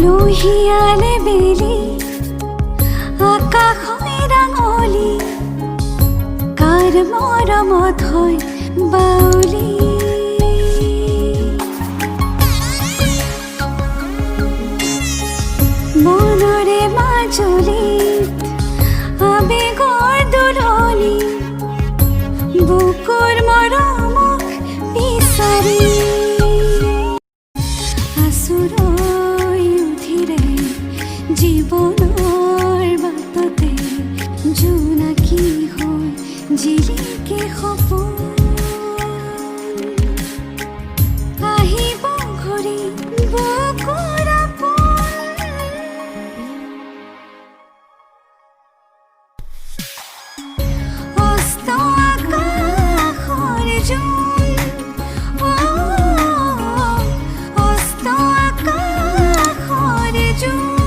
লোহিয়ালে বেলি আকাশ হয় ৰাঙলী কাৰ মৰমত হয় বাউলী মনৰে মাজুলীত আবেগৰ দুলনি বুকুৰ মৰমক বিচাৰি আচুৰৈ উঠিৰে জীৱনৰ বাটতে জোনাকী হৈ জিলিকে সপোন আহিব ঘূৰি বুকুৰ অস্ত আকাশৰ জোন অস্ত আকাশৰ জোন